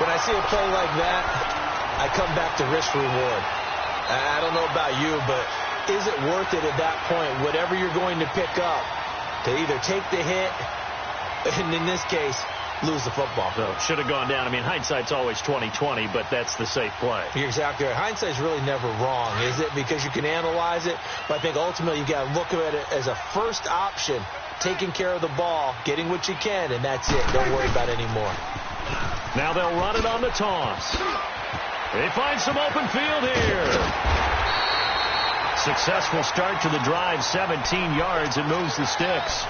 When I see a play like that, I come back to risk reward. I don't know about you, but is it worth it at that point, whatever you're going to pick up, to either take the hit, and in this case, lose the football? So should have gone down. I mean, hindsight's always 20/20, but that's the safe play. You're exactly right. Hindsight's really never wrong, is it? Because you can analyze it, but I think ultimately you got to look at it as a first option, taking care of the ball, getting what you can, and that's it. Don't worry about it anymore. Now they'll run it on the toss. They find some open field here. Successful start to the drive, 17 yards, and moves the sticks.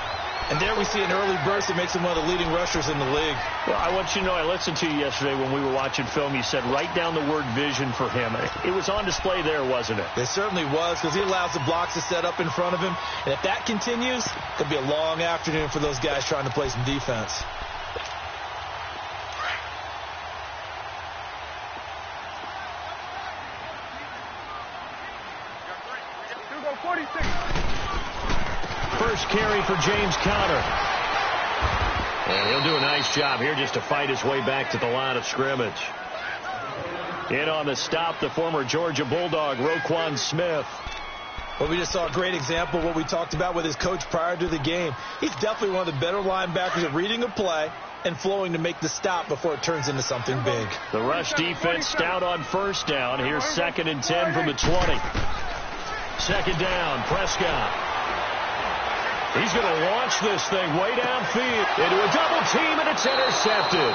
And there we see an early burst that makes him one of the leading rushers in the league. Well, I want you to know, I listened to you yesterday when we were watching film. You said write down the word vision for him. It was on display there, wasn't it? It certainly was, because he allows the blocks to set up in front of him. And if that continues, it'll be a long afternoon for those guys trying to play some defense. First carry for James Conner. And he'll do a nice job here just to fight his way back to the line of scrimmage. In on the stop, the former Georgia Bulldog, Roquan Smith. Well, we just saw a great example of what we talked about with his coach prior to the game. He's definitely one of the better linebackers at reading a play and flowing to make the stop before it turns into something big. The rush defense stout on first down. Here's 2nd and 10 from the 20. Second down, Prescott. He's going to launch this thing way downfield into a double team, and it's intercepted.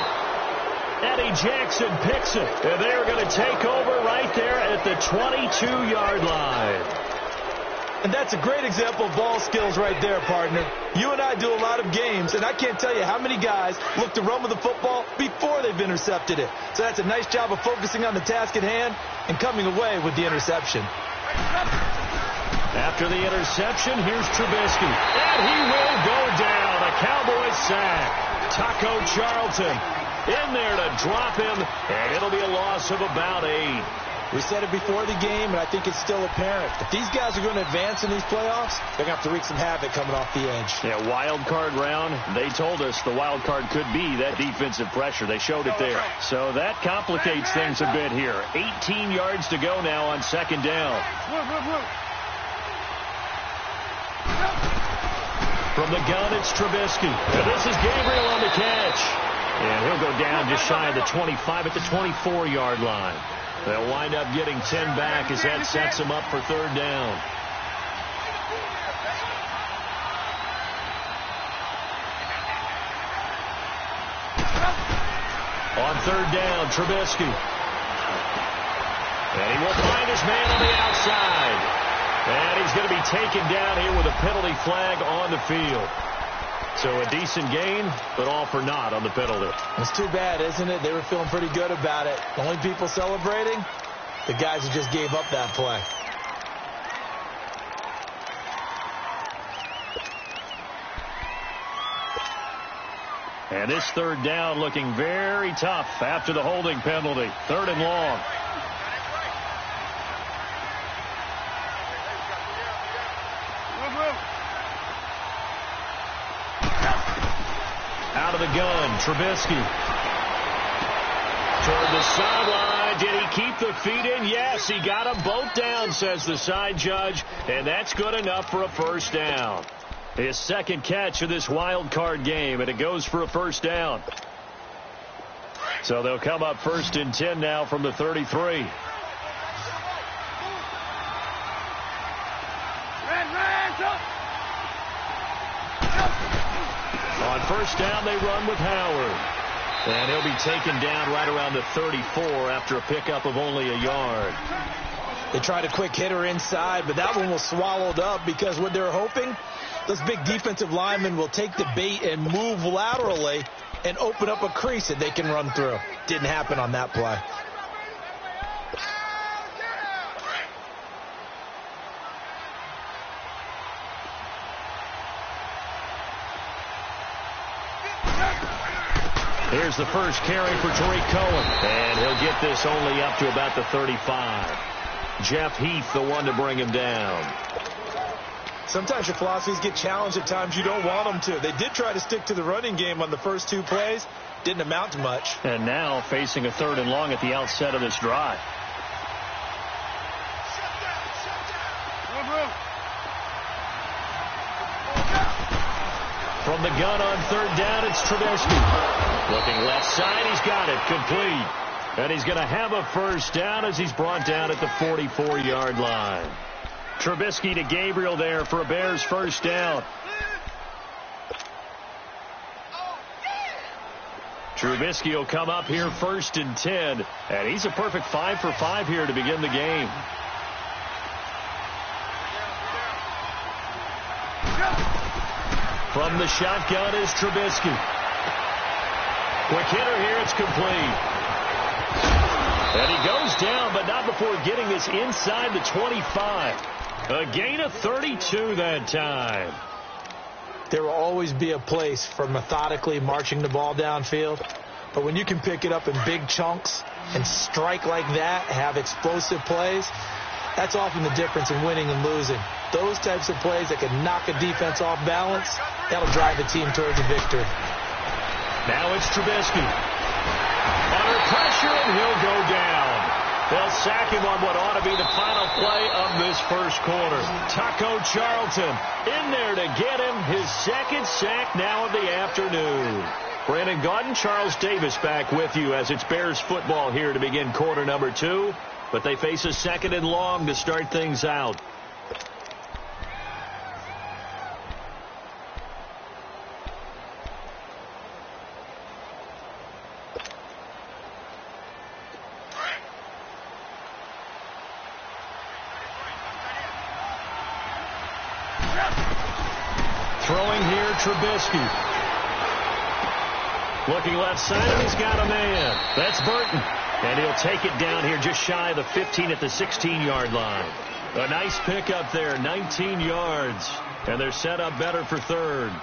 Eddie Jackson picks it, and they're going to take over right there at the 22-yard line. And that's a great example of ball skills right there, partner. You and I do a lot of games, and I can't tell you how many guys look to run with the football before they've intercepted it. So that's a nice job of focusing on the task at hand and coming away with the interception. After the interception, here's Trubisky. And he will go down. A Cowboys sack. Taco Charlton in there to drop him, and it'll be a loss of about 8. We said it before the game, and I think it's still apparent. If these guys are going to advance in these playoffs, they're going to have to wreak some havoc coming off the edge. Yeah, wild card round. They told us the wild card could be that defensive pressure. They showed it there. So that complicates things a bit here. 18 yards to go now on 2nd down. From the gun, it's Trubisky. And this is Gabriel on the catch. And he'll go down just shy of the 25 at the 24-yard line. They'll wind up getting 10 back as that sets them up for 3rd down. On 3rd down, Trubisky. And he will find his man on the outside. And he's going to be taken down here with a penalty flag on the field. So a decent gain, but all for naught on the penalty. It's too bad, isn't it? They were feeling pretty good about it. The only people celebrating, the guys who just gave up that play. And this 3rd down looking very tough after the holding penalty. 3rd and long. Out of the gun, Trubisky. Toward the sideline. Did he keep the feet in? Yes, he got them both down, says the side judge. And that's good enough for a 1st down. His 2nd catch of this wild card game, and it goes for a 1st down. So they'll come up 1st and 10 now from the 33. On 1st down, they run with Howard. And he'll be taken down right around the 34 after a pickup of only a yard. They tried a quick hitter inside, but that one was swallowed up because what they're hoping, those big defensive linemen will take the bait and move laterally and open up a crease that they can run through. Didn't happen on that play. Here's the first carry for Tariq Cohen. And he'll get this only up to about the 35. Jeff Heath, the one to bring him down. Sometimes your philosophies get challenged at times you don't want them to. They did try to stick to the running game on the first 2 plays, Didn't amount to much. And now facing a 3rd and long at the outset of this drive. From the gun on 3rd down, it's Trubisky. Looking left side, he's got it. Complete. And he's going to have a 1st down as he's brought down at the 44-yard line. Trubisky to Gabriel there for a Bears 1st down. Trubisky will come up here 1st and 10. And he's a perfect 5 for 5 here to begin the game. From the shotgun is Trubisky. Quick hitter here, it's complete. And he goes down, but not before getting this inside the 25. A gain of 32 that time. There will always be a place for methodically marching the ball downfield. But when you can pick it up in big chunks and strike like that, have explosive plays, that's often the difference in winning and losing. Those types of plays that can knock a defense off balance, that'll drive the team towards a victory. Now it's Trubisky. Under pressure, and he'll go down. They'll sack him on what ought to be the final play of this 1st quarter. Taco Charlton in there to get him his 2nd sack now of the afternoon. Brandon Gaudin, Charles Davis back with you as it's Bears football here to begin quarter number 2. But they face a 2nd and long to start things out. Throwing here, Trubisky. Looking left side, and he's got a man. That's Burton. And he'll take it down here just shy of the 15 at the 16-yard line. A nice pickup there, 19 yards. And they're set up better for 3rd.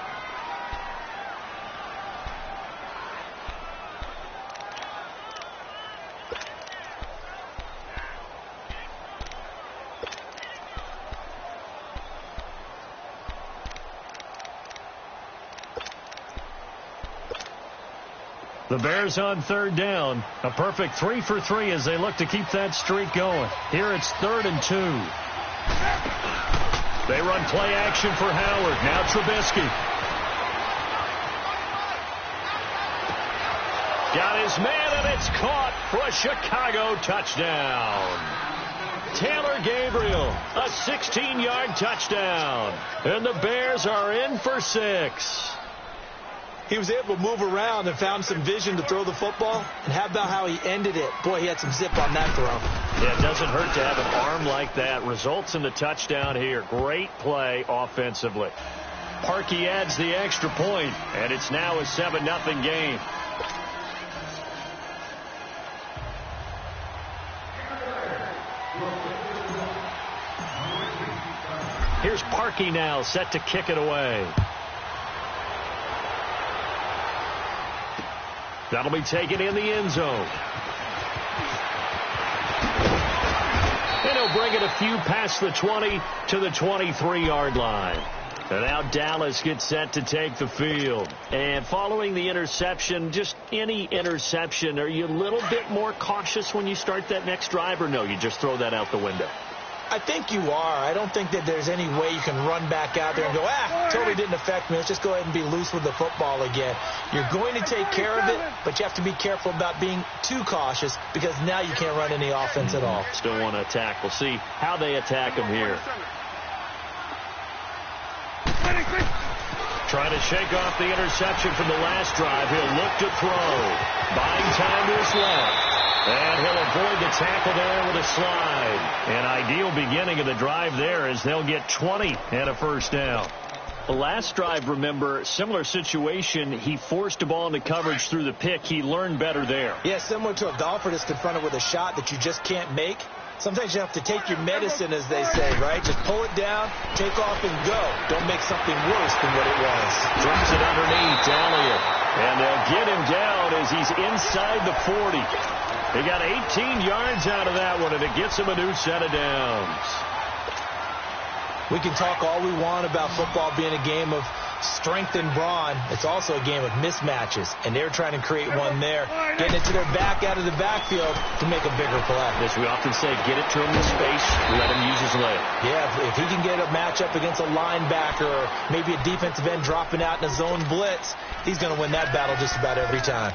The Bears on 3rd down. A perfect 3 for 3 as they look to keep that streak going. Here it's 3rd and 2. They run play action for Howard. Now Trubisky. Got his man, and it's caught for a Chicago touchdown. Taylor Gabriel, a 16-yard touchdown. And the Bears are in for 6. He was able to move around and found some vision to throw the football. And how about how he ended it? Boy, he had some zip on that throw. Yeah, it doesn't hurt to have an arm like that. Results in the touchdown here. Great play offensively. Parkey adds the extra point, and it's now a 7-0 game. Here's Parkey now, set to kick it away. That'll be taken in the end zone. And he'll bring it a few past the 20 to the 23-yard line. And now Dallas gets set to take the field. And following the interception, just any interception, are you a little bit more cautious when you start that next drive, or no, you just throw that out the window? I think you are. I don't think that there's any way you can run back out there and go, totally didn't affect me. Let's just go ahead and be loose with the football again. You're going to take care of it, but you have to be careful about being too cautious because now you can't run any offense at all. Still want to attack. We'll see how they attack him here. Trying to shake off the interception from the last drive. He'll look to throw. Buying time to his left. And he'll avoid the tackle there with a slide. An ideal beginning of the drive there as they'll get 20 and a 1st down. The last drive, remember, similar situation. He forced a ball into coverage through the pick. He learned better there. Yeah, similar to a golfer that's confronted with a shot that you just can't make. Sometimes you have to take your medicine, as they say, right? Just pull it down, take off, and go. Don't make something worse than what it was. Drops it underneath to Elliott. And they'll get him down as he's inside the 40. He got 18 yards out of that one, and it gets him a new set of downs. We can talk all we want about football being a game of strength and brawn. It's also a game of mismatches, and they're trying to create one there, getting it to their back out of the backfield to make a bigger play. As we often say, get it to him in space, let him use his leg. Yeah, if he can get a matchup against a linebacker or maybe a defensive end dropping out in a zone blitz, he's going to win that battle just about every time.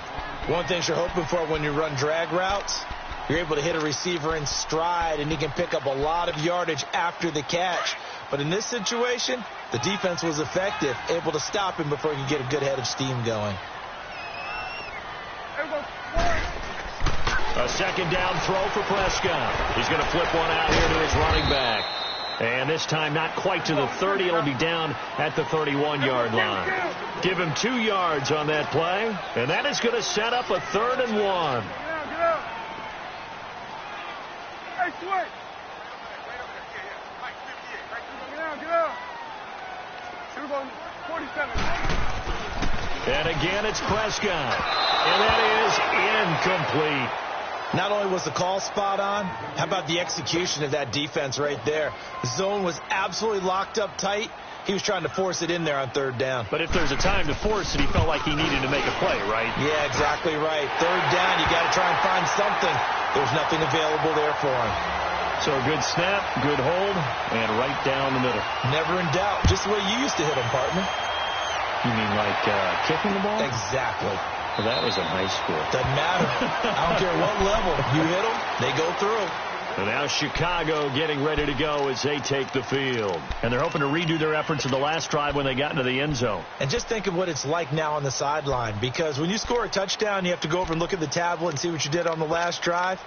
One thing you're hoping for when you run drag routes, you're able to hit a receiver in stride, and he can pick up a lot of yardage after the catch. But in this situation, the defense was effective, able to stop him before he could get a good head of steam going. A second down throw for Prescott. He's going to flip one out here to his running back. And this time not quite to the 30. It'll be down at the 31-yard line. Give him 2 yards on that play. And that is going to set up a 3rd and 1. And again, it's Prescott. And that is incomplete. Not only was the call spot on, how about the execution of that defense right there? The zone was absolutely locked up tight. He was trying to force it in there on 3rd down. But if there's a time to force it, he felt like he needed to make a play, right? Yeah, exactly right. 3rd down, you got to try and find something. There's nothing available there for him. So a good snap, good hold, and right down the middle. Never in doubt. Just the way you used to hit him, partner. You mean like kicking the ball? Exactly. Well, that was in high school. Doesn't matter. I don't care what level. You hit them, they go through. And now Chicago getting ready to go as they take the field. And they're hoping to redo their efforts in the last drive when they got into the end zone. And just think of what it's like now on the sideline. Because when you score a touchdown, you have to go over and look at the tablet and see what you did on the last drive.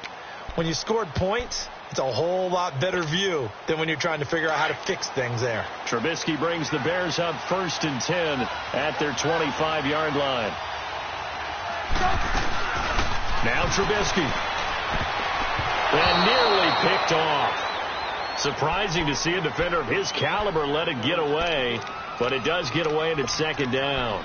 When you scored points, it's a whole lot better view than when you're trying to figure out how to fix things there. Trubisky brings the Bears up 1st and 10 at their 25-yard line. Now Trubisky. And nearly picked off. Surprising to see a defender of his caliber let it get away, but it does get away and it's 2nd down.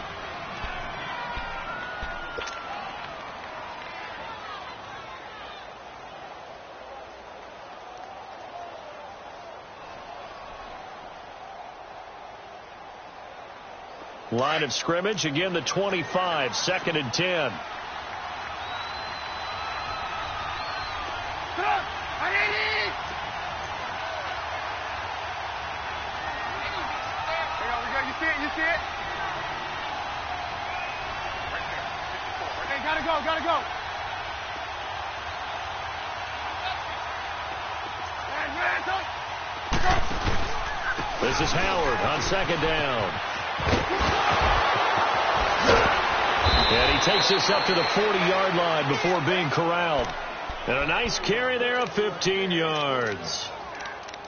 Line of scrimmage, again the 25, 2nd and 10. You see it? Hey, gotta go. This is Howard on 2nd down. And he takes this up to the 40-yard line before being corralled. And a nice carry there of 15 yards.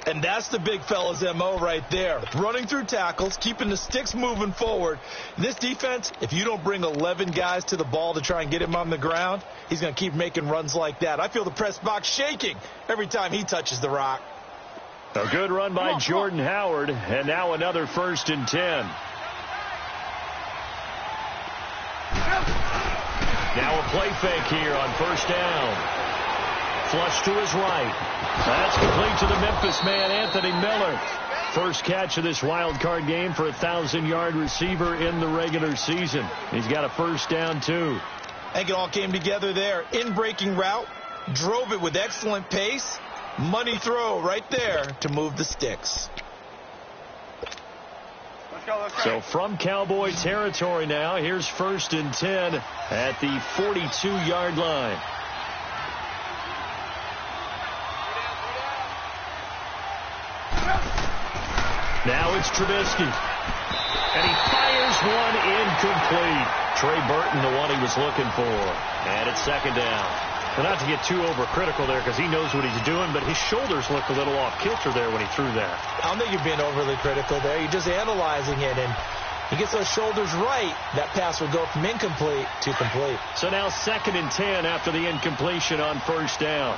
And that's the big fella's MO right there. Running through tackles, keeping the sticks moving forward. This defense, if you don't bring 11 guys to the ball to try and get him on the ground, he's going to keep making runs like that. I feel the press box shaking every time he touches the rock. A good run by Jordan Howard, and now another 1st and 10. Now a play fake here on 1st down. Flush to his right. That's complete to the Memphis man, Anthony Miller. First catch of this wild card game for a 1,000-yard receiver in the regular season. He's got a 1st down, too. I think it all came together there. In-breaking route, drove it with excellent pace. Money throw right there to move the sticks. Let's go. So from Cowboy territory now, here's 1st and 10 at the 42-yard line. Now it's Trubisky. And he fires one incomplete. Trey Burton, the one he was looking for. And it's 2nd down. Well, not to get too overcritical there because he knows what he's doing, but his shoulders looked a little off kilter there when he threw that. I don't think you're being overly critical there. You're just analyzing it, and he gets those shoulders right. That pass will go from incomplete to complete. So now 2nd and 10 after the incompletion on 1st down.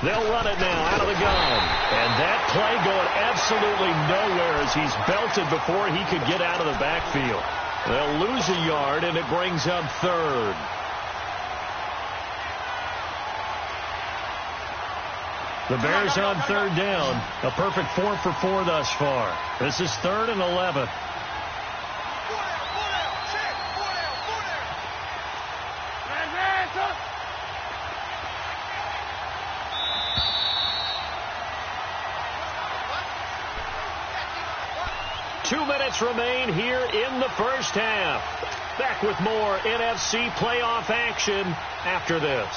They'll run it now out of the gun. And that play going absolutely nowhere as he's belted before he could get out of the backfield. They'll lose a yard, and it brings up 3rd. The Bears on third down. A perfect 4 for 4 thus far. This is 3rd and 11. Remain here in the first half. Back with more NFC playoff action after this.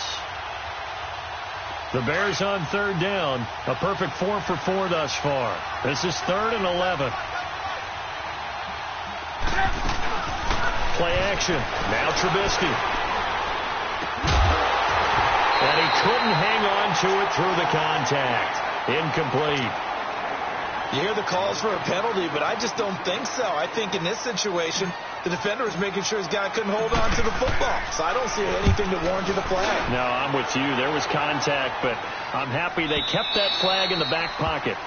The Bears on third down. A perfect 4 for 4 thus far. This is 3rd and 11. Play action. Now Trubisky. And he couldn't hang on to it through the contact. Incomplete. You hear the calls for a penalty, but I just don't think so. I think in this situation, the defender was making sure his guy couldn't hold on to the football. So I don't see anything to warrant the flag. No, I'm with you. There was contact, but I'm happy they kept that flag in the back pocket.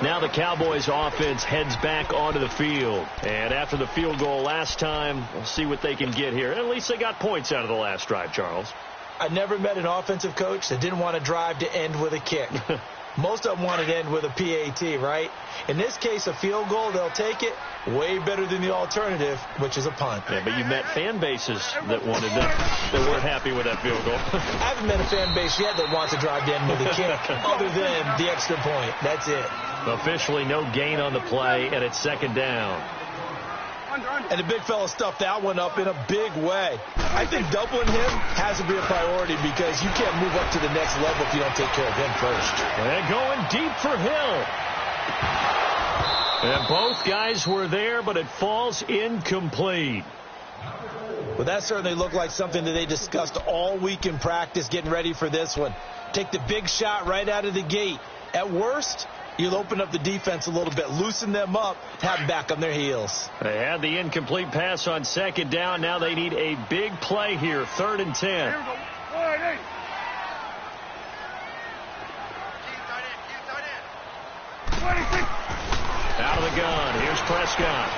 Now the Cowboys offense heads back onto the field. And after the field goal last time, we'll see what they can get here. And at least they got points out of the last drive, Charles. I never met an offensive coach that didn't want to drive to end with a kick. Most of them want to end with a PAT, right? In this case, a field goal, they'll take it. Way better than the alternative, which is a punt. Yeah, but you met fan bases that wanted that weren't happy with that field goal. I haven't met a fan base yet that wants to drive to end with a kick, other than the extra point. That's it. Officially no gain on the play, and it's 2nd down. And the big fella stuffed that one up in a big way. I think doubling him has to be a priority because you can't move up to the next level if you don't take care of him first. And going deep for Hill. And both guys were there, but it falls incomplete. Well, that certainly looked like something that they discussed all week in practice getting ready for this one. Take the big shot right out of the gate. At worst, you'll open up the defense a little bit, loosen them up, have them back on their heels. They had the incomplete pass on 2nd down. Now they need a big play here, 3rd and 10. Out of the gun. Here's Prescott.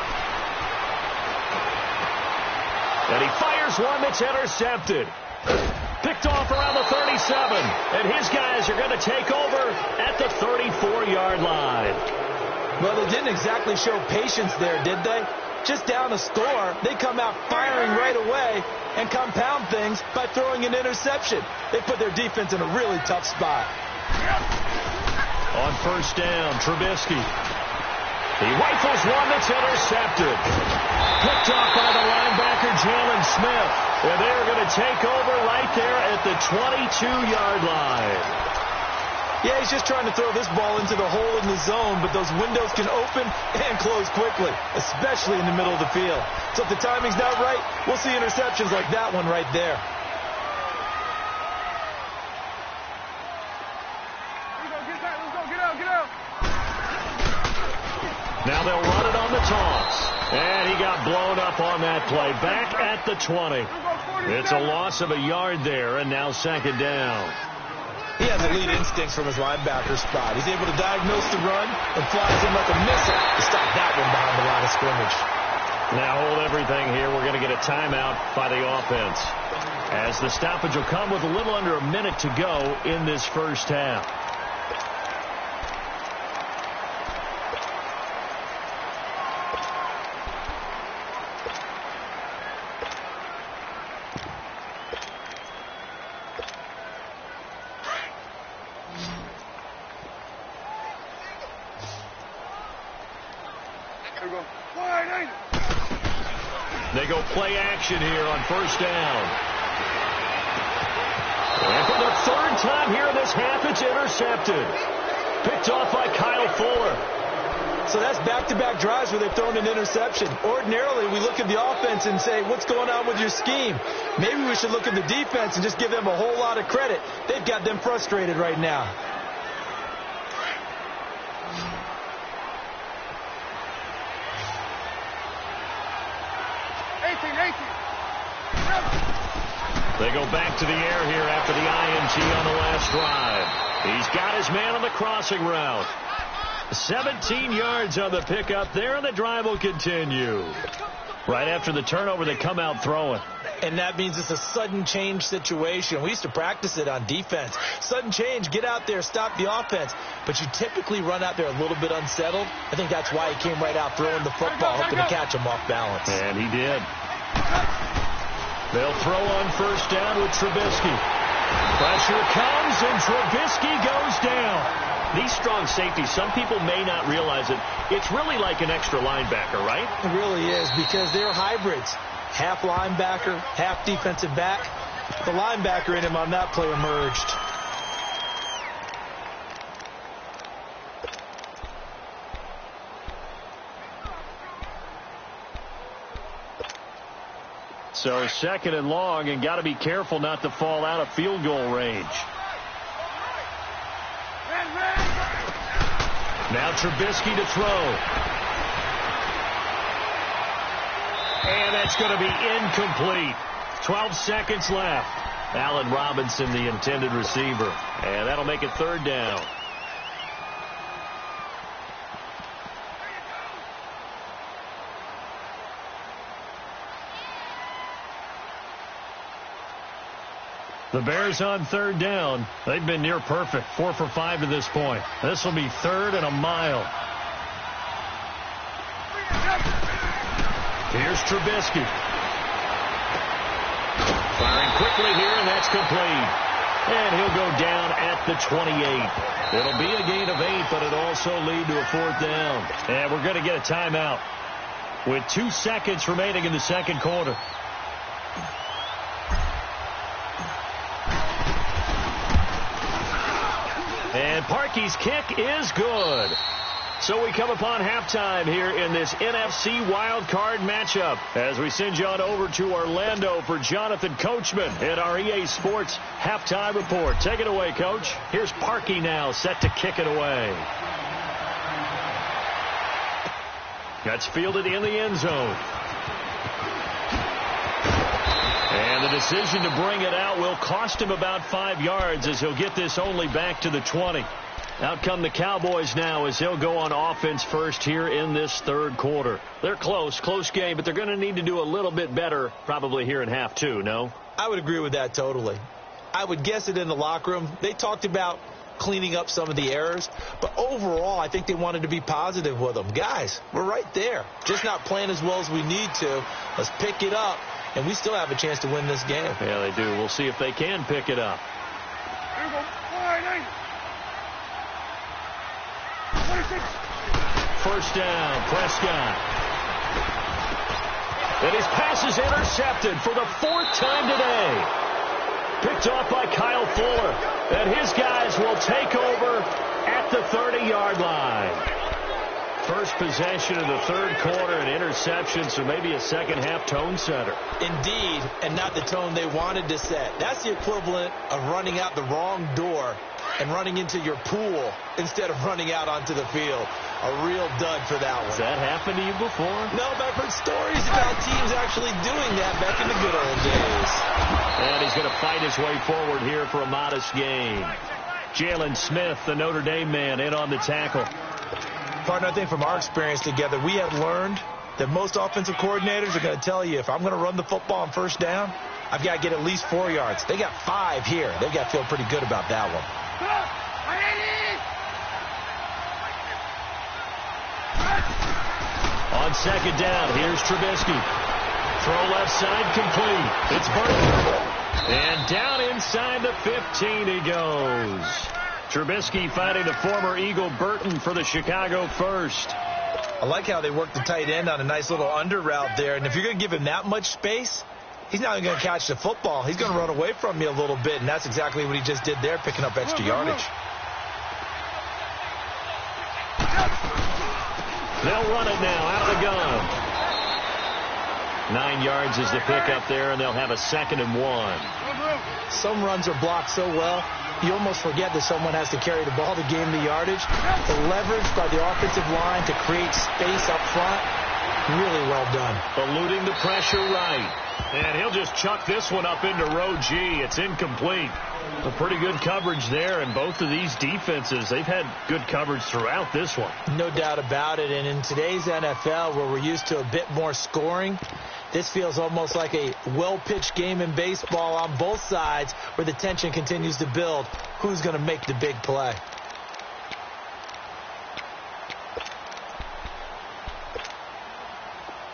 And he fires one that's intercepted. Picked off around the 37. And his guys are going to take over at the 34-yard line. Well, they didn't exactly show patience there, did they? Just down a score, they come out firing right away and compound things by throwing an interception. They put their defense in a really tough spot. On 1st down, Trubisky. He rifles one that's intercepted. Picked off by the linebacker, Jalen Smith. And they're going to take over right there at the 22-yard line. Yeah, he's just trying to throw this ball into the hole in the zone, but those windows can open and close quickly, especially in the middle of the field. So if the timing's not right, we'll see interceptions like that one right there. Now they'll run it on the toss. And he got blown up on that play. Back at the 20. It's a loss of a yard there, and now 2nd down. He has elite instincts from his linebacker spot. He's able to diagnose the run and flies in like a missile to stop that one behind the line of scrimmage. Now hold everything here. We're going to get a timeout by the offense, as the stoppage will come with a little under a minute to go in this first half. They go play action here on 1st down. And for the 3rd time here in this half, it's intercepted. Picked off by Kyle Fuller. So that's back-to-back drives where they've thrown an interception. Ordinarily, we look at the offense and say, what's going on with your scheme? Maybe we should look at the defense and just give them a whole lot of credit. They've got them frustrated right now. They go back to the air here after the INT on the last drive. He's got his man on the crossing route. 17 yards on the pickup there, and the drive will continue. Right after the turnover, they come out throwing. And that means it's a sudden change situation. We used to practice it on defense. Sudden change, get out there, stop the offense. But you typically run out there a little bit unsettled. I think that's why he came right out throwing the football, hoping to catch him off balance. And he did. They'll throw on first down with Trubisky. Pressure comes, and Trubisky goes down. These strong safeties, some people may not realize it. It's really like an extra linebacker, right? It really is, because they're hybrids. Half linebacker, half defensive back. The linebacker in him on that play emerged. So second and long, and got to be careful not to fall out of field goal range. Now Trubisky to throw. And that's going to be incomplete. 12 seconds left. Allen Robinson, the intended receiver. And that'll make it third down. The Bears on third down. They've been near perfect. 4 for 5 to this point. This will be third and a mile. Here's Trubisky. Firing quickly here, and that's complete. And he'll go down at the 28. It'll be a gain of 8, but it'll also lead to a fourth down. And we're going to get a timeout with 2 seconds remaining in the second quarter. And Parkey's kick is good. So we come upon halftime here in this NFC Wildcard matchup as we send you on over to Orlando for Jonathan Coachman in our EA Sports Halftime Report. Take it away, Coach. Here's Parkey now set to kick it away. That's fielded in the end zone. And the decision to bring it out will cost him about 5 yards as he'll get this only back to the 20. Out come the Cowboys now as they'll go on offense first here in this third quarter. They're close game, but they're going to need to do a little bit better probably here in half two, no? I would agree with that totally. I would guess it in the locker room. They talked about cleaning up some of the errors, but overall I think they wanted to be positive with them. Guys, we're right there. Just not playing as well as we need to. Let's pick it up, and we still have a chance to win this game. Yeah, they do. We'll see if they can pick it up. First down, Prescott. And his pass is intercepted for the 4th time today. Picked off by Kyle Fuller. And his guys will take over at the 30-yard line. First possession of the third quarter, an interception, so maybe a second-half tone setter. Indeed, and not the tone they wanted to set. That's the equivalent of running out the wrong door and running into your pool instead of running out onto the field. A real dud for that one. Has that happened to you before? No, but I've heard stories about teams actually doing that back in the good old days. And he's going to fight his way forward here for a modest gain. Jalen Smith, the Notre Dame man, in on the tackle. Partner, I think from our experience together, we have learned that most offensive coordinators are going to tell you, if I'm going to run the football on first down, I've got to get at least 4 yards. They got 5 here. They've got to feel pretty good about that one. On second down, here's Trubisky. Throw left side complete. It's Burton. And down inside the 15 he goes. Trubisky fighting the former Eagle Burton for the Chicago first. I like how they work the tight end on a nice little under route there. And if you're going to give him that much space, he's not going to catch the football. He's going to run away from you a little bit, and that's exactly what he just did there, picking up extra yardage. They'll run it now out of the gun. 9 yards is the pickup there, and they'll have a 2nd and 1. Some runs are blocked so well, you almost forget that someone has to carry the ball to gain the yardage. The leverage by the offensive line to create space up front, Really well done. Eluding the pressure right. And he'll just chuck this one up into row G. It's incomplete. A pretty good coverage there, and both of these defenses, they've had good coverage throughout this one. No doubt about it, and in today's NFL, where we're used to a bit more scoring, this feels almost like a well-pitched game in baseball on both sides where the tension continues to build. Who's going to make the big play?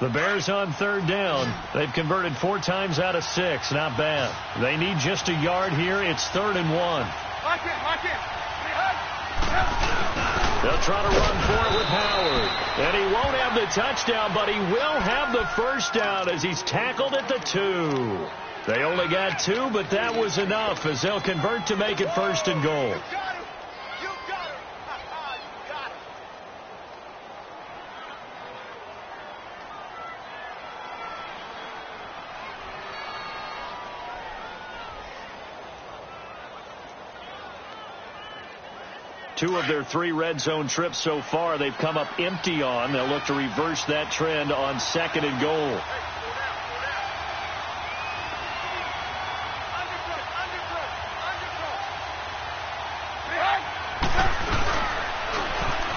The Bears on third down. They've converted 4 times out of 6. Not bad. They need just a yard here. It's 3rd and 1. Lock it. They'll try to run for it with Howard. And he won't have the touchdown, but he will have the first down as he's tackled at the 2. They only got 2, but that was enough as they'll convert to make it 1st and goal. Two of their 3 red zone trips so far, they've come up empty on. They'll look to reverse that trend on 2nd and goal.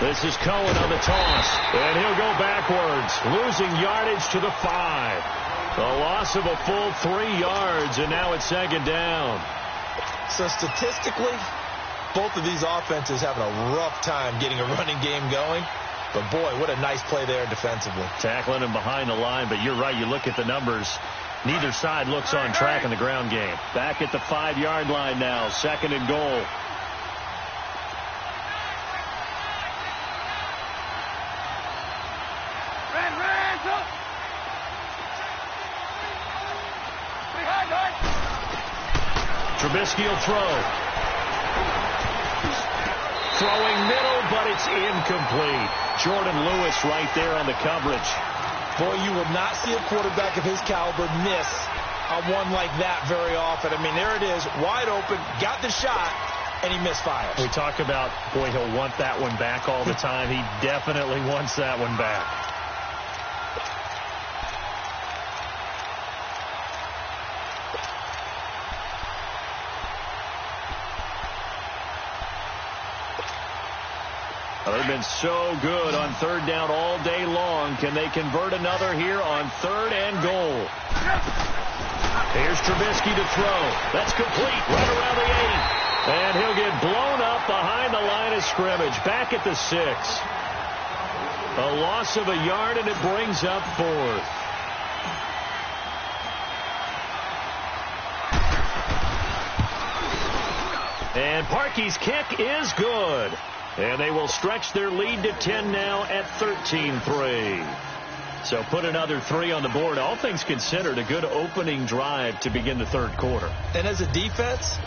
This is Cohen on the toss, and he'll go backwards, losing yardage to the 5. A loss of a full 3 yards, and now it's 2nd down. So statistically, both of these offenses having a rough time getting a running game going. But, boy, what a nice play there defensively. Tackling him behind the line, but you're right. You look at the numbers. Neither side looks on track in the ground game. Back at the 5-yard line now, 2nd and goal. Trubisky will throw. Throwing middle, but it's incomplete. Jordan Lewis right there on the coverage. Boy, you will not see a quarterback of his caliber miss a one like that very often. I mean, there it is, wide open, got the shot, and he misfires. We talk about, boy, he'll want that one back all the time. He definitely wants that one back. They've been so good on 3rd down all day long. Can they convert another here on 3rd and goal? Here's Trubisky to throw. That's complete right around the 8. And he'll get blown up behind the line of scrimmage. Back at the 6. A loss of a yard, and it brings up 4th. And Parkey's kick is good. And they will stretch their lead to 10 now at 13-3. So put another 3 on the board. All things considered, a good opening drive to begin the 3rd quarter. And as a defense,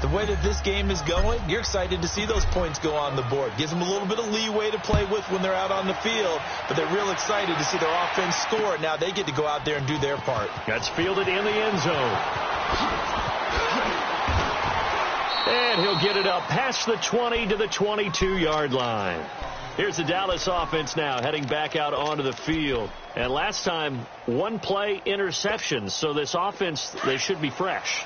the way that this game is going, you're excited to see those points go on the board. Gives them a little bit of leeway to play with when they're out on the field, but they're real excited to see their offense score. Now they get to go out there and do their part. That's fielded in the end zone. And he'll get it up past the 20 to the 22-yard line. Here's the Dallas offense now heading back out onto the field. And last time, 1-play interception. So this offense, they should be fresh.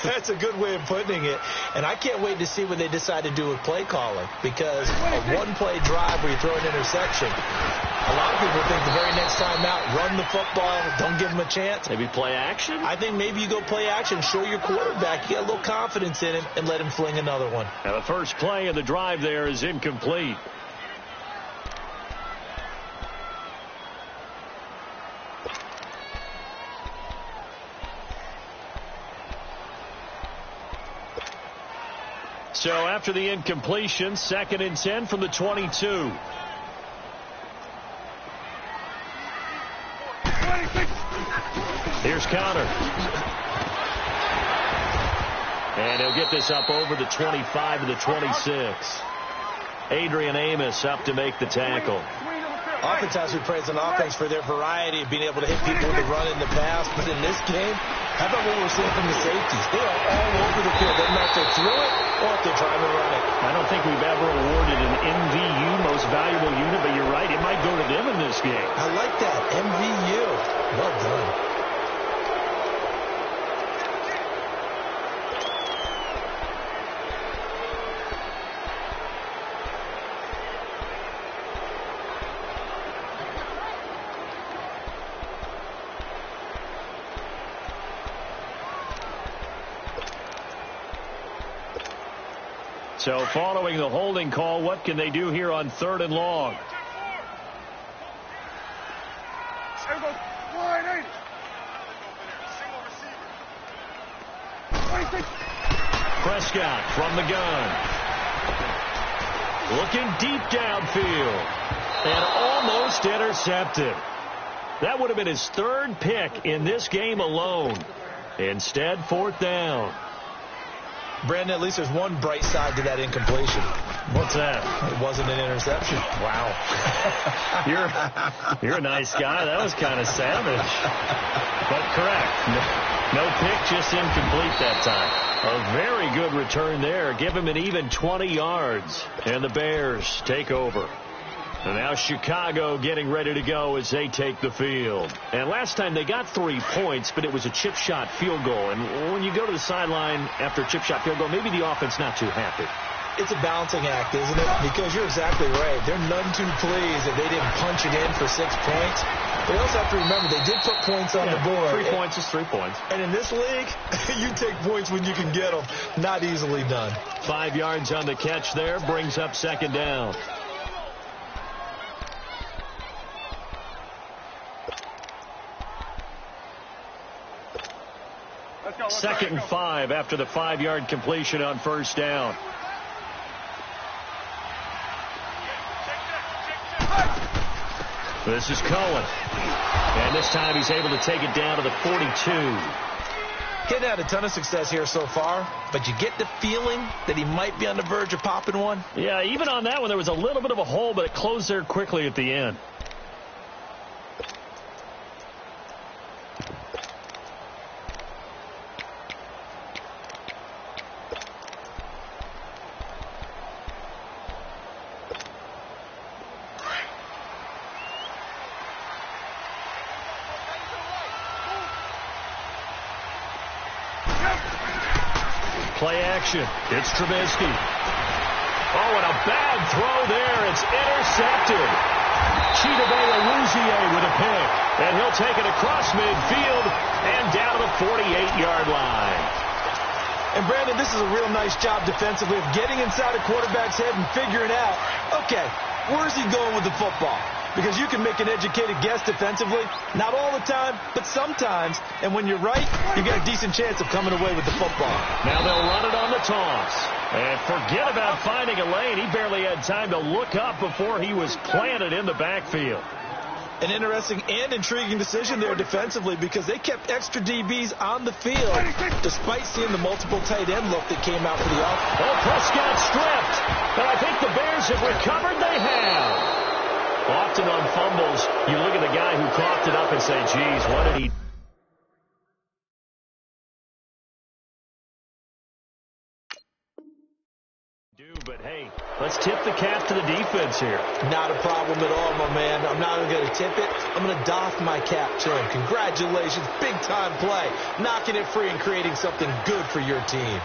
That's a good way of putting it. And I can't wait to see what they decide to do with play calling. Because a 1-play drive where you throw an interception, a lot of people think the very next time out, run the football, don't give them a chance. Maybe play action? I think maybe you go play action, show your quarterback, you get a little confidence in him, and let him fling another one. Now the first play of the drive there is incomplete. So after the incompletion, 2nd and 10 from the 22. Here's Connor. And he'll get this up over the 25 to the 26. Adrian Amos up to make the tackle. Oftentimes we praise an offense for their variety of being able to hit people with the run in the pass, but in this game, How about what we're seeing from the safeties? They are all over the field. They don't know if they threw it or if they're trying to run it. I don't think we've ever awarded an MVU, most valuable unit, but you're right. It might go to them in this game. I like that. MVU. Well done. So following the holding call, what can they do here on 3rd and long? Prescott from the gun. Looking deep downfield. And almost intercepted. That would have been his 3rd pick in this game alone. Instead, 4th down. Brandon, at least there's one bright side to that incompletion. What's that? It wasn't an interception. Wow. You're a nice guy. That was kind of savage. But correct. No pick, just incomplete that time. A very good return there. Give him an even 20 yards. And the Bears take over. And now Chicago getting ready to go as they take the field. And last time they got 3 points, but it was a chip shot field goal. And when you go to the sideline after a chip shot field goal, maybe the offense not too happy. It's a balancing act, isn't it? Because you're exactly right. They're none too pleased that they didn't punch it in for 6 points. But you also have to remember they did put points on the board. 3 points is 3 points. And in this league, you take points when you can get them. Not easily done. 5 yards on the catch there brings up 2nd down. Second and 5 after the 5-yard completion on 1st down. This is Cohen. And this time he's able to take it down to the 42. He's had a ton of success here so far, but you get the feeling that he might be on the verge of popping one. Yeah, even on that one, there was a little bit of a hole, but it closed there quickly at the end. Play action. It's Trubisky. Oh, and a bad throw there. It's intercepted. Chidobe with a pick. And he'll take it across midfield and down to the 48-yard line. And, Brandon, this is a real nice job defensively of getting inside a quarterback's head and figuring out, okay, where's he going with the football? Because you can make an educated guess defensively. Not all the time, but sometimes. And when you're right, you get a decent chance of coming away with the football. Now they'll run it on the toss. And forget about finding a lane. He barely had time to look up before he was planted in the backfield. An interesting and intriguing decision there defensively because they kept extra DBs on the field despite seeing the multiple tight end look that came out for the offense. Oh, Prescott stripped. And I think the Bears have recovered. They have. Often on fumbles, you look at the guy who coughed it up and say, geez, what did he do? But, hey, let's tip the cap to the defense here. Not a problem at all, my man. I'm not even going to tip it. I'm going to doff my cap to him. Congratulations. Big-time play. Knocking it free and creating something good for your team.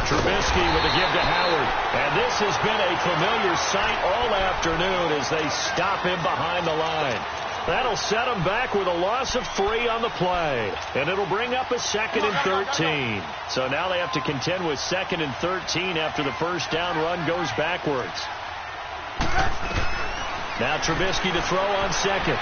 Trubisky with a give to Howard. And this has been a familiar sight all afternoon as they stop him behind the line. That'll set him back with a loss of 3 on the play. And it'll bring up a 2nd and 13. So now they have to contend with 2nd and 13 after the first down run goes backwards. Now Trubisky to throw on 2nd.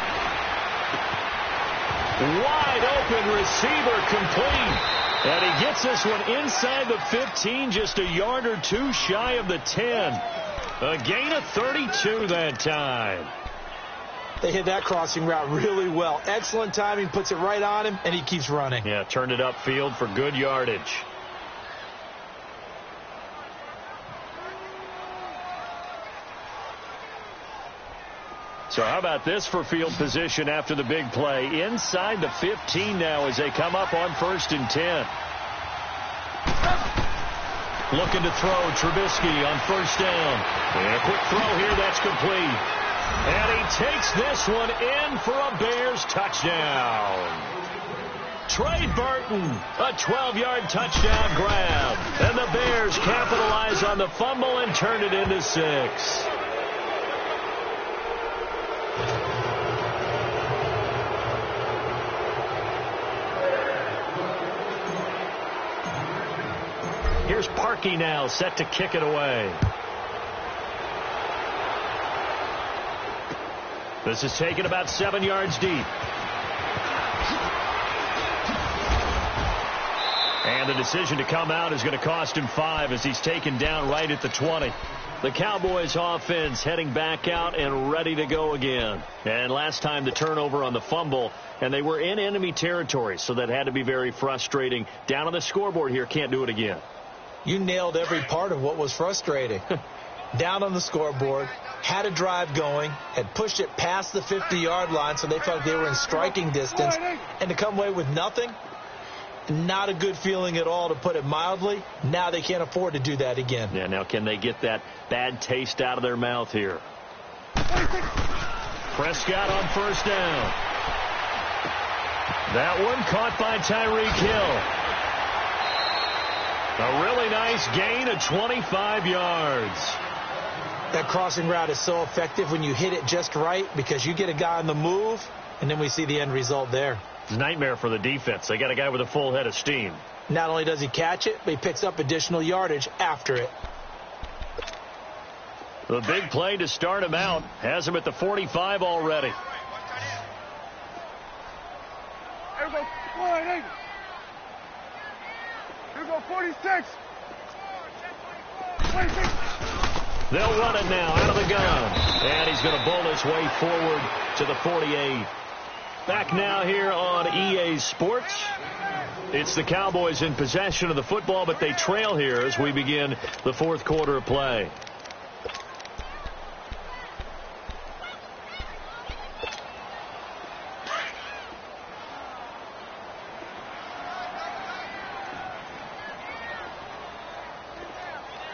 Wide open receiver complete. And he gets this one inside the 15, just a yard or 2 shy of the 10. A gain of 32 that time. They hit that crossing route really well. Excellent timing, puts it right on him, and he keeps running. Yeah, turned it upfield for good yardage. So how about this for field position after the big play? Inside the 15 now as they come up on 1st and 10. Looking to throw, Trubisky on 1st down. And a quick throw here, that's complete. And he takes this one in for a Bears touchdown. Trey Burton, a 12-yard touchdown grab. And the Bears capitalize on the fumble and turn it into 6. Here's Parkey now, set to kick it away. This is taken about 7 yards deep. And the decision to come out is going to cost him 5 as he's taken down right at the 20. The Cowboys offense heading back out and ready to go again. And last time the turnover on the fumble, and they were in enemy territory, so that had to be very frustrating. Down on the scoreboard here, can't do it again. You nailed every part of what was frustrating. Down on the scoreboard, had a drive going, had pushed it past the 50-yard line so they felt like they were in striking distance, and to come away with nothing, not a good feeling at all, to put it mildly. Now they can't afford to do that again. Yeah, now can they get that bad taste out of their mouth here? Prescott on 1st down. That one caught by Tyreek Hill. A really nice gain of 25 yards. That crossing route is so effective when you hit it just right, because you get a guy on the move, and then we see the end result there. Nightmare for the defense. They got a guy with a full head of steam. Not only does he catch it, but he picks up additional yardage after it. The big play to start him out has him at the 45 already. Here we go. 48. Here we go. 46. 26. They'll run it now out of the gun. And he's going to bowl his way forward to the 48. Back now here on EA Sports. It's the Cowboys in possession of the football, but they trail here as we begin the 4th quarter of play.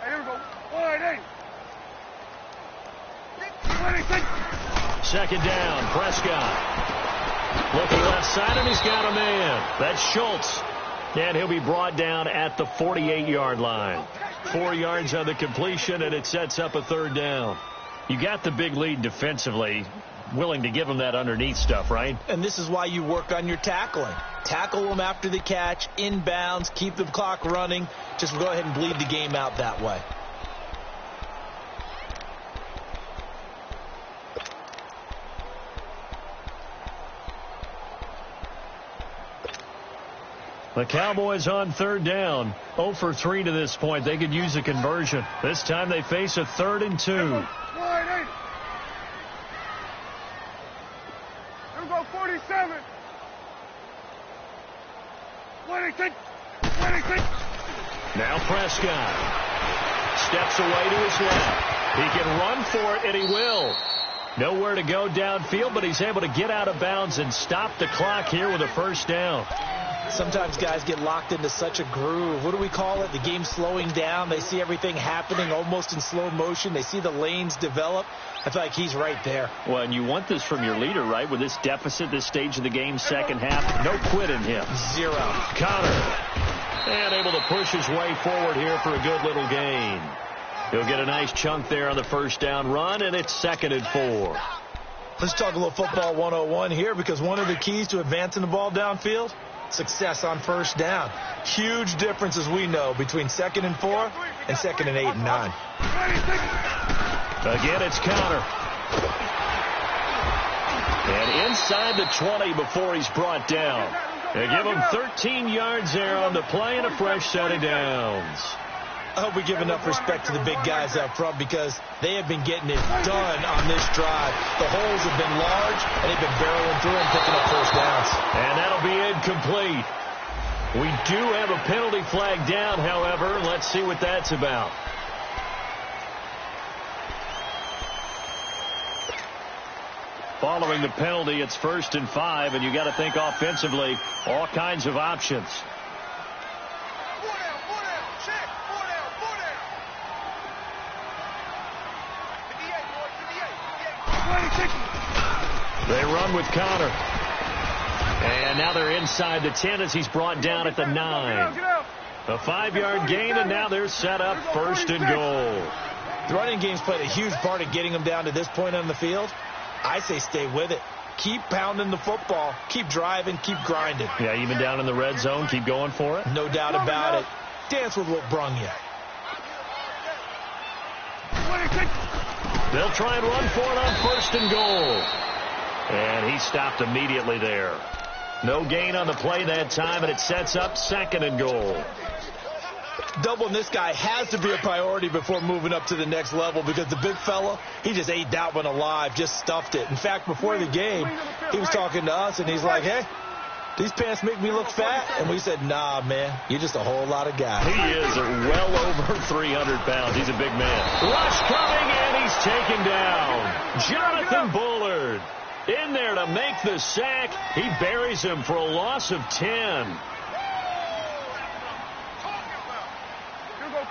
Here we go. 48. 2nd down, Prescott. Looking left side, and he's got a man. That's Schultz. And he'll be brought down at the 48-yard line. 4 yards on the completion, and it sets up a 3rd down. You got the big lead defensively. Willing to give them that underneath stuff, right? And this is why you work on your tackling. Tackle them after the catch, inbounds, keep the clock running. Just go ahead and bleed the game out that way. The Cowboys on 3rd down. 0 for 3 to this point. They could use a conversion. This time they face a 3rd and 2. Here we go. 47. 26. 26. Now Prescott steps away to his left. He can run for it, and he will. Nowhere to go downfield, but he's able to get out of bounds and stop the clock here with a 1st down. Sometimes guys get locked into such a groove. What do we call it? The game slowing down. They see everything happening almost in slow motion. They see the lanes develop. I feel like he's right there. Well, and you want this from your leader, right? With this deficit, this stage of the game, 2nd half, no quit in him. 0. Connor. And able to push his way forward here for a good little gain. He'll get a nice chunk there on the 1st down run, and it's 2nd and 4. Let's talk a little football 101 here, because one of the keys to advancing the ball downfield, success on 1st down. Huge difference, as we know, between 2nd and 4 and 2nd and 8 and 9. Again, it's Connor. And inside the 20 before he's brought down. They give him 13 yards there on the play and a fresh set of downs. I hope we give enough respect to the big guys up front, because they have been getting it done on this drive. The holes have been large, and they've been barreling through and picking up 1st downs. And that'll be incomplete. We do have a penalty flag down, however. Let's see what that's about. Following the penalty, it's 1st and 5, and you got to think offensively, all kinds of options. They run with Connor. And now they're inside the 10 as he's brought down at the 9. A 5-yard gain, and now they're set up 1st and goal. The running game's played a huge part of getting them down to this point on the field. I say stay with it. Keep pounding the football. Keep driving. Keep grinding. Yeah, even down in the red zone, keep going for it. No doubt about it. Dance with what brung you. They'll try and run for it on 1st and goal. And he stopped immediately there. No gain on the play that time, and it sets up 2nd and goal. Doubling this guy has to be a priority before moving up to the next level, because the big fella, he just ate that one alive, just stuffed it. In fact, before the game, he was talking to us, and he's like, hey, these pants make me look fat. And we said, nah, man, you're just a whole lot of guy. He is well over 300 pounds. He's a big man. Rush coming, and he's taken down. Jonathan Bullard in there to make the sack. He buries him for a loss of 10.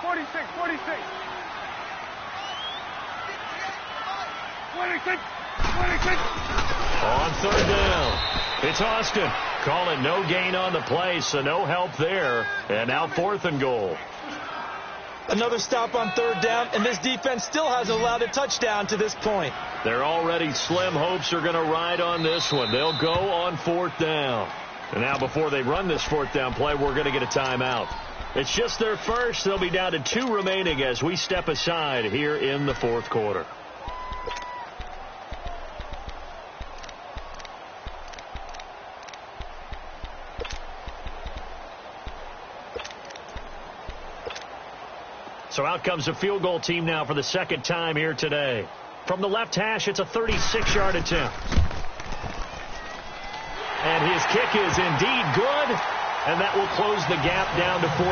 46. 26. On 3rd down, it's Austin. Calling no gain on the play, so no help there. And now 4th and goal. Another stop on 3rd down, and this defense still hasn't allowed a touchdown to this point. They're already slim hopes are going to ride on this one. They'll go on 4th down. And now before they run this 4th down play, we're going to get a timeout. It's just their first. They'll be down to 2 remaining as we step aside here in the 4th quarter. So out comes the field goal team now for the 2nd time here today. From the left hash, it's a 36-yard attempt. And his kick is indeed good. And that will close the gap down to 14.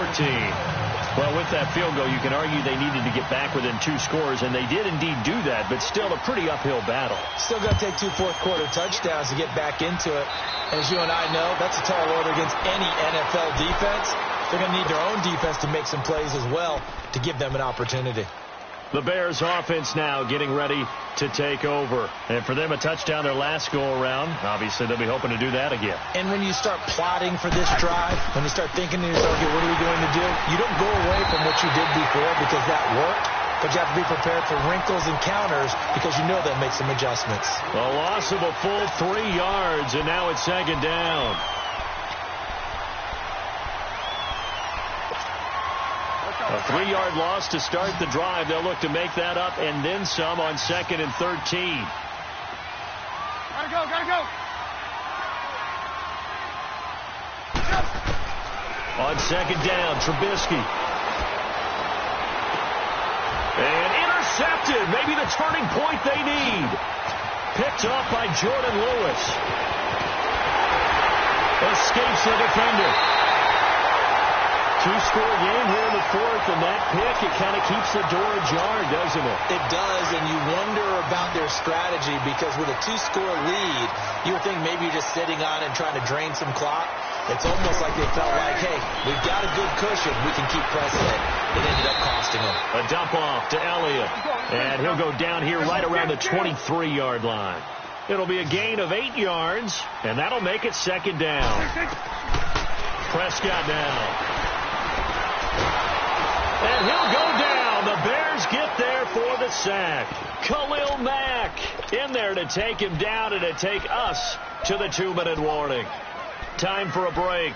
Well, with that field goal, you can argue they needed to get back within 2 scores, and they did indeed do that, but still a pretty uphill battle. Still got to take 2 fourth-quarter touchdowns to get back into it. As you and I know, that's a tall order against any NFL defense. They're going to need their own defense to make some plays as well to give them an opportunity. The Bears offense now getting ready to take over. And for them, a touchdown their last go-around. Obviously, they'll be hoping to do that again. And when you start plotting for this drive, when you start thinking to yourself, okay, what are we going to do? You don't go away from what you did before because that worked. But you have to be prepared for wrinkles and counters because you know they'll make some adjustments. A loss of a full 3 yards, and now it's 2nd down. A 3-yard loss to start the drive. They'll look to make that up and then some on 2nd and 13. Gotta go. On 2nd down, Trubisky. And intercepted. Maybe the turning point they need. Picked off by Jordan Lewis. Escapes the defender. 2-score game here in the 4th, and that pick, it kind of keeps the door ajar, doesn't it? It does, and you wonder about their strategy because with a 2-score lead, you would think maybe you're just sitting on and trying to drain some clock. It's almost like they felt like, hey, we've got a good cushion. We can keep pressing it. It ended up costing them. A dump off to Elliott, and he'll go down here right around the 23-yard line. It'll be a gain of 8 yards, and that'll make it 2nd down. Prescott now. And he'll go down. The Bears get there for the sack. Khalil Mack in there to take him down and to take us to the 2-minute warning. Time for a break.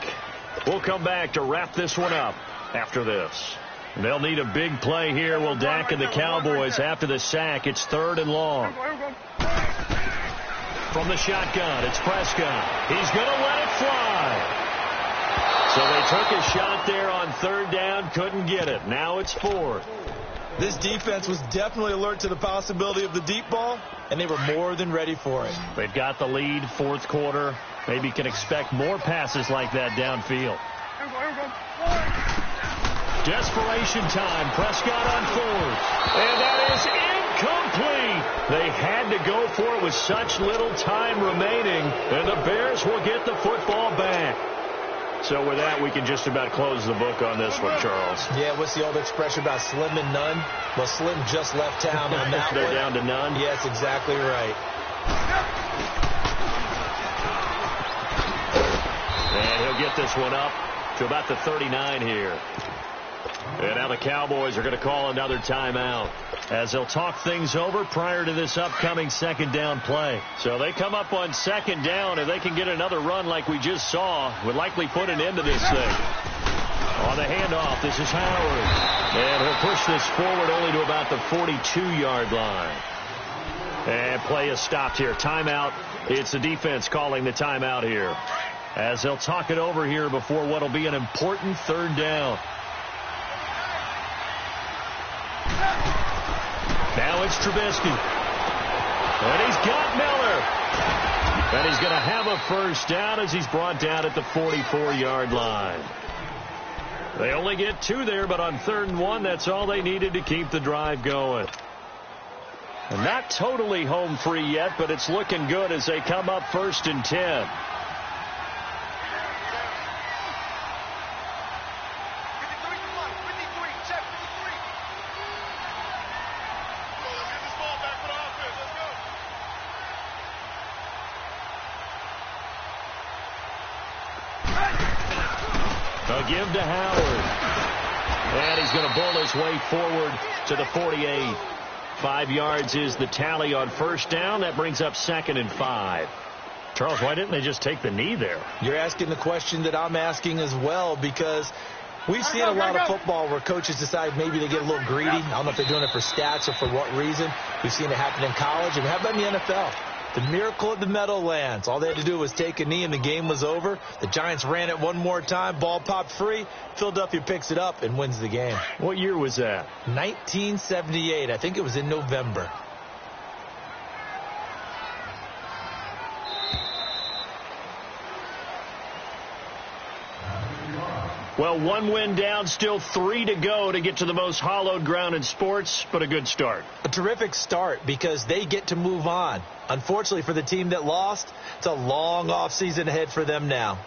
We'll come back to wrap this one up after this. They'll need a big play here. Will Dak and the Cowboys after the sack. It's 3rd and long. From the shotgun, it's Prescott. He's going to let it fly. So they took a shot there on 3rd down, couldn't get it. Now it's 4th. This defense was definitely alert to the possibility of the deep ball, and they were more than ready for it. They've got the lead, 4th quarter. Maybe can expect more passes like that downfield. Desperation time. Prescott on 4th. And that is complete. They had to go for it with such little time remaining, and the Bears will get the football back. So with that, we can just about close the book on this one, Charles. Yeah, what's the old expression about slim and none? Well, Slim just left town on that They're one. down to none? Yes, exactly right. And he'll get this one up to about the 39 here. And now the Cowboys are going to call another timeout as they'll talk things over prior to this upcoming second down play. So they come up on second down. If they can get another run like we just saw, would likely put an end to this thing. On the handoff, this is Howard. And he'll push this forward only to about the 42-yard line. And play is stopped here. Timeout. It's the defense calling the timeout here, as they'll talk it over here before what will be an important third down. Now it's Trubisky. And he's got Miller. And he's going to have a first down as he's brought down at the 44-yard line. They only get 2 there, but on 3rd and 1, that's all they needed to keep the drive going. And not totally home free yet, but it's looking good as they come up 1st and 10. A give to Howard. And he's going to bull his way forward to the 48. 5 yards is the tally on first down. That brings up 2nd and 5. Charles, why didn't they just take the knee there? You're asking the question that I'm asking as well, because we've seen a lot of football where coaches decide maybe they get a little greedy. I don't know if they're doing it for stats or for what reason. We've seen it happen in college, and how about in the NFL? The miracle at the Meadowlands. All they had to do was take a knee, and the game was over. The Giants ran it one more time. Ball popped free. Philadelphia picks it up and wins the game. What year was that? 1978. I think it was in November. Well, 1 win down, still 3 to go to get to the most hallowed ground in sports, but a good start. A terrific start because they get to move on. Unfortunately for the team that lost, it's a long offseason ahead for them now.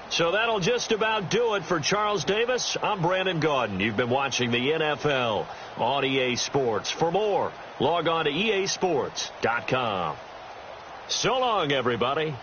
So that'll just about do it for Charles Davis. I'm Brandon Gaudin. You've been watching the NFL on EA Sports. For more, log on to easports.com. So long, everybody.